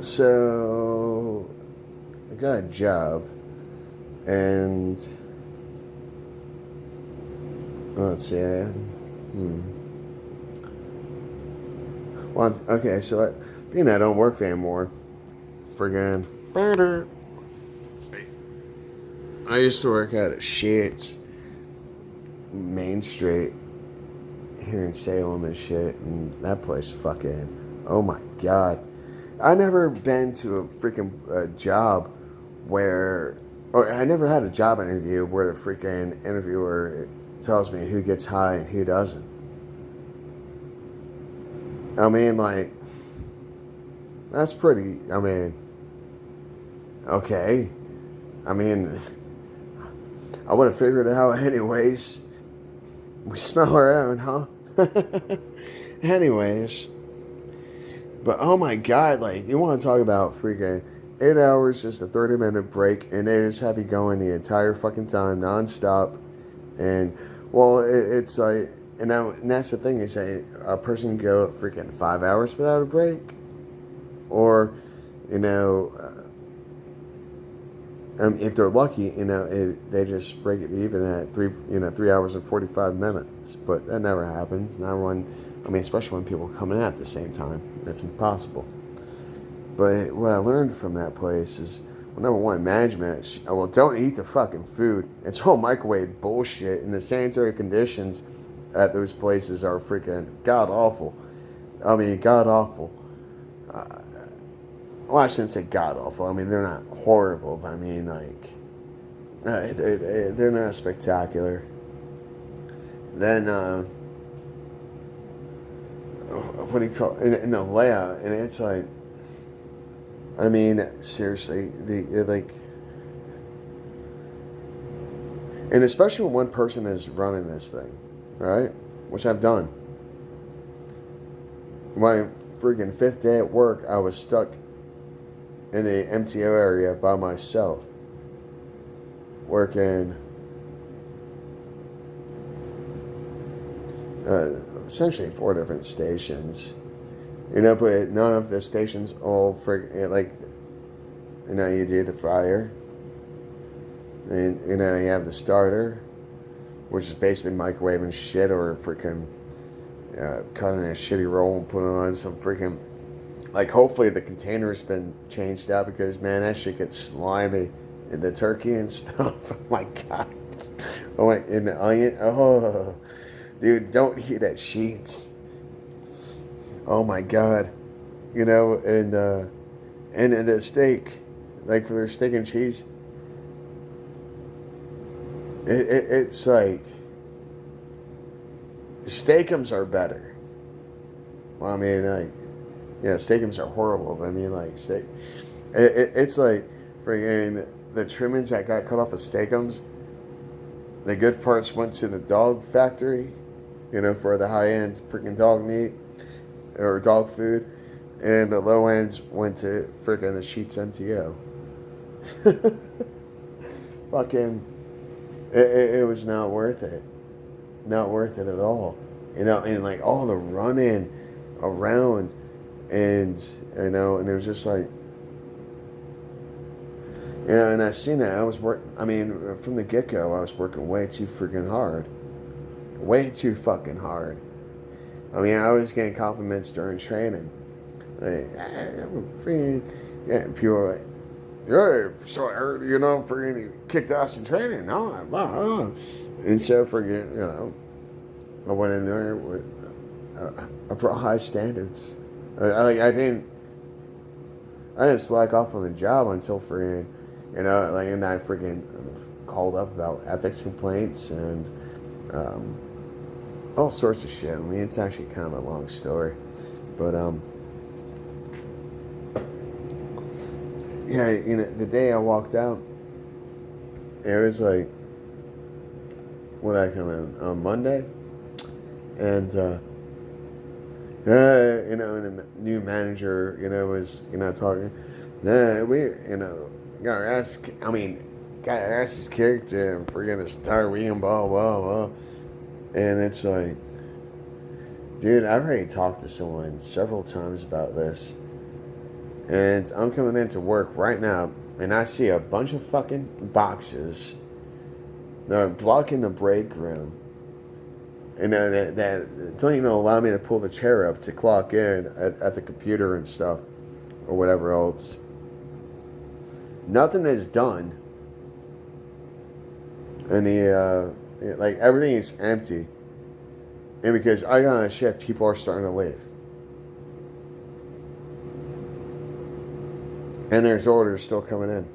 So I got a job, and let's see. Well, okay, so being I don't work there anymore, friggin' I used to work out at Shit's Main Street here in Salem and shit, and that place fucking, oh my god. I never been to a freaking job where, or I never had a job interview where the freaking interviewer tells me who gets high and who doesn't. I mean, like, that's pretty, I mean, okay. I mean, I would have figured it out anyways. We smell our own, huh? Anyways. But oh my god, like, you want to talk about freaking 8 hours, just a 30-minute break, and they just have you going the entire fucking time, nonstop. And, well, it's like, and that's the thing, they say a person can go freaking 5 hours without a break. Or, you know, if they're lucky, they just break it even at 3 hours and 45 minutes. But that never happens. Not when, I mean, especially when people are coming out at the same time. That's impossible. But what I learned from that place is, well, number one, management. Well, don't eat the fucking food. It's all microwave bullshit, and the sanitary conditions at those places are freaking god awful. I mean, god awful. Well, I shouldn't say god awful. I mean, they're not horrible, but I mean, like, they're not spectacular. Then, what do you call it? In the layout? And it's like, I mean, seriously, like, and especially when one person is running this thing, right? Which I've done. My freaking 5th day at work, I was stuck in the MTO area by myself, working essentially 4 different stations. But none of the stations all like, you do the fryer, and you have the starter, which is basically microwaving shit or freaking cutting a shitty roll and putting on some freaking, like, hopefully the container's been changed out, because man, that shit gets slimy in the turkey and stuff. Oh my god. Oh my, in the onion. Oh, dude, don't eat at Sheets. Oh my god. And the steak, like for their steak and cheese, it's like, steakums are better. Well, I mean, like, yeah, steakums are horrible, but I mean, like, it's like, friggin' the trimmings that got cut off of steakums, the good parts went to the dog factory, for the high-end freaking dog meat or dog food, and the low ends went to freaking the Sheets MTO. Fucking, it was not worth it. Not worth it at all. And like all the running around, and and it was just like, and I seen it. I was I mean, from the get go, I was working way too freaking hard, way too fucking hard. I mean, I was getting compliments during training. Like, freaking, yeah, people were like, "Yeah, so I heard, freaking kicked ass in training." No, and so freaking, I went in there with I brought high standards. I didn't slack off on the job until freaking, and I freaking called up about ethics complaints and all sorts of shit. I mean, it's actually kind of a long story, but yeah, the day I walked out, it was like, when I come in on Monday, and and the new manager, was, talking. We, gotta ask. I mean, gotta ask his character and forget his entire week and blah blah blah. And it's like, dude, I've already talked to someone several times about this, And I'm coming into work right now, and I see a bunch of fucking boxes that are blocking the break room. And that don't even allow me to pull the chair up to clock in at the computer and stuff, or whatever else. Nothing is done. And like, everything is empty. And because I got on a shift, people are starting to leave. And there's orders still coming in.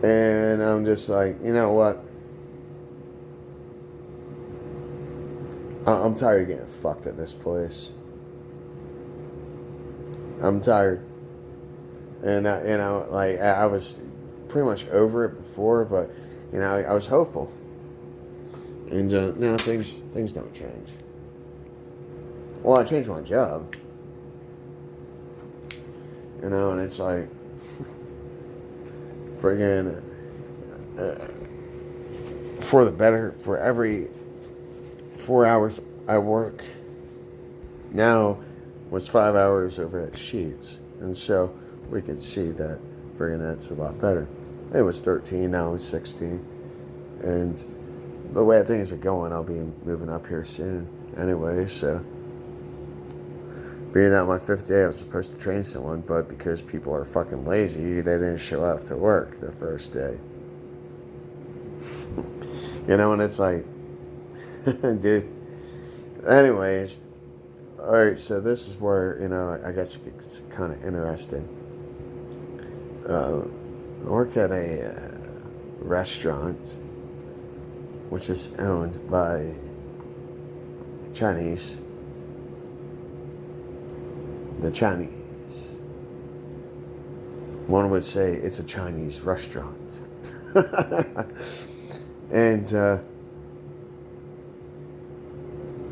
And I'm just like, you know what? I'm tired of getting fucked at this place. I'm tired. And I was pretty much over it before, but I was hopeful. And now things don't change. Well, I changed my job. And it's like, friggin', for the better, for every 4 hours I work now was 5 hours over at Sheets. And so we can see that friggin' that's a lot better. It was 13, now it's 16. And the way things are going, I'll be moving up here soon anyway, so. Being that my 5th day, I was supposed to train someone, but because people are fucking lazy, they didn't show up to work the first day. And it's like, dude. Anyways, alright, so this is where, I guess it's kind of interesting. I work at a restaurant, which is owned by Chinese. The Chinese. One would say it's a Chinese restaurant. And,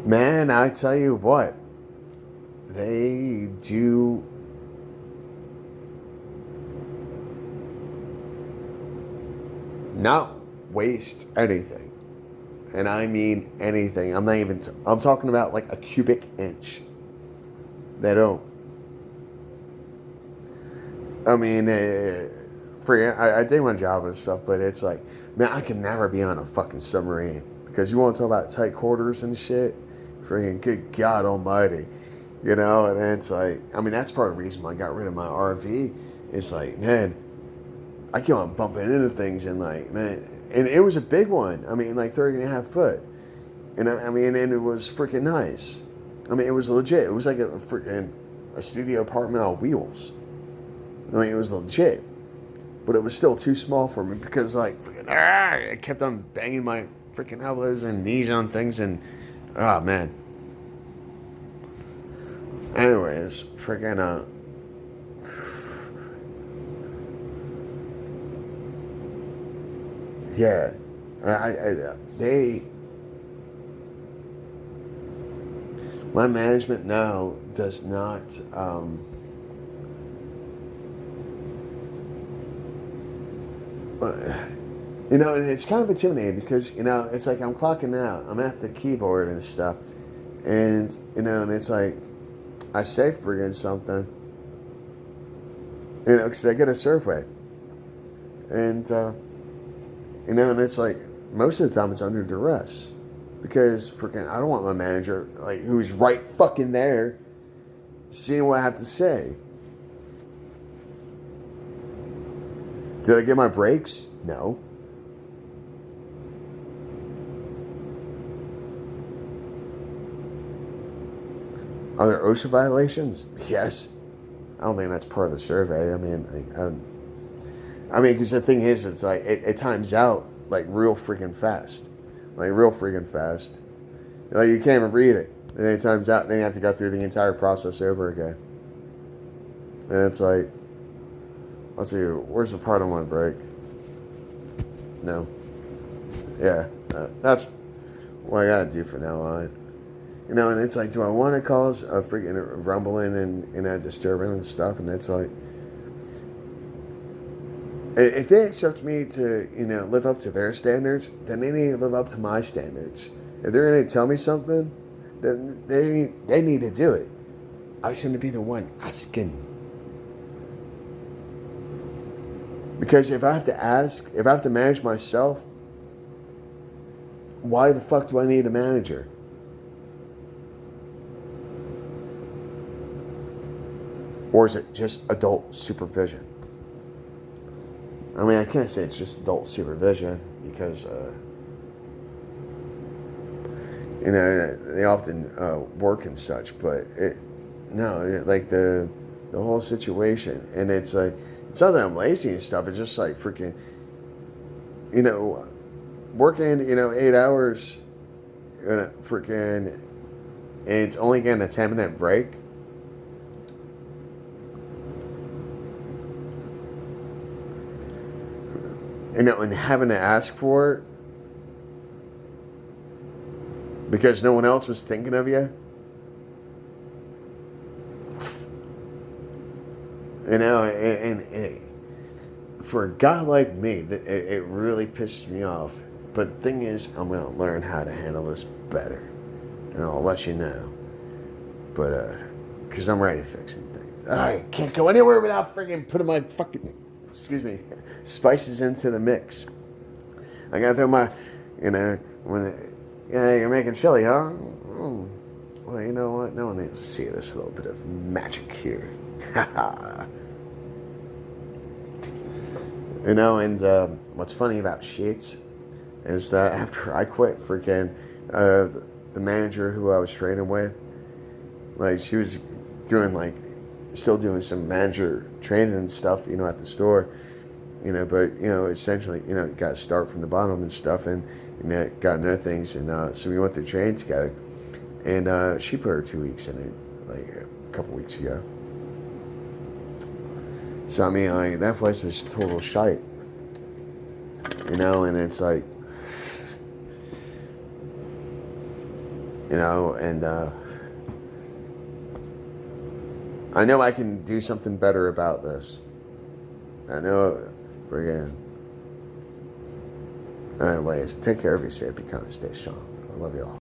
man, I tell you what, they do not waste anything. And I mean anything. I'm talking about like a cubic inch. They don't. I mean, I did my job and stuff, but it's like, man, I can never be on a fucking submarine. Because you want to talk about tight quarters and shit? Freaking good God almighty. And it's like, I mean, that's part of the reason why I got rid of my RV. It's like, man, I keep on bumping into things and like, man, and it was a big one. I mean, like 30.5 foot. And it was freaking nice. I mean, it was legit. It was like a studio apartment on wheels. I mean, it was legit. But it was still too small for me because, like, I kept on banging my freaking elbows and knees on things and, oh, man. Anyways, freaking, yeah. My management now does not, and it's kind of intimidating because, it's like I'm clocking out. I'm at the keyboard and stuff. And, and it's like, I say friggin' something. Because I get a survey. And, and it's like, most of the time it's under duress. Because, freaking, I don't want my manager, like, who's right fucking there, seeing what I have to say. Did I get my breaks? No. Are there OSHA violations? Yes. I don't think that's part of the survey. I mean, because the thing is, it's like, it times out, like, real freaking fast. Like, real freaking fast. Like, you can't even read it. And then it times out, and then you have to go through the entire process over again. And it's like, let's see, where's the part I want to break? No. Yeah, that's what I gotta do from now on. And it's like, do I want to cause a freaking rumbling and a disturbance and stuff? And it's like, if they expect me to, live up to their standards, then they need to live up to my standards. If they're going to tell me something, then they need to do it. I shouldn't be the one asking. Because if I have to ask, if I have to manage myself, why the fuck do I need a manager? Or is it just adult supervision? I mean, I can't say it's just adult supervision because, they often work and such, but like the whole situation. And it's like, it's not that I'm lazy and stuff, it's just like freaking, working, 8 hours, freaking, and it's only getting a 10-minute break. And having to ask for it because no one else was thinking of you. And for a guy like me, it really pisses me off. But the thing is, I'm going to learn how to handle this better. And I'll let you know. But, because I'm ready to fix some things. I can't go anywhere without freaking putting my fucking, spices into the mix. I gotta throw my, you're making chili, huh? Well, you know what? No one needs to see this little bit of magic here. And what's funny about Sheetz is that after I quit, freaking, the manager who I was training with, like, she was doing, like, still doing some manager training and stuff, at the store, but, essentially, got to start from the bottom and stuff, and, got to know things, and so we went through training together, and she put her 2 weeks in it, like, a couple weeks ago. So, I mean, like, that place was total shite, and it's like, and I know I can do something better about this. I know, friggin'. Anyways, take care of yourself, be kind, stay strong. I love y'all.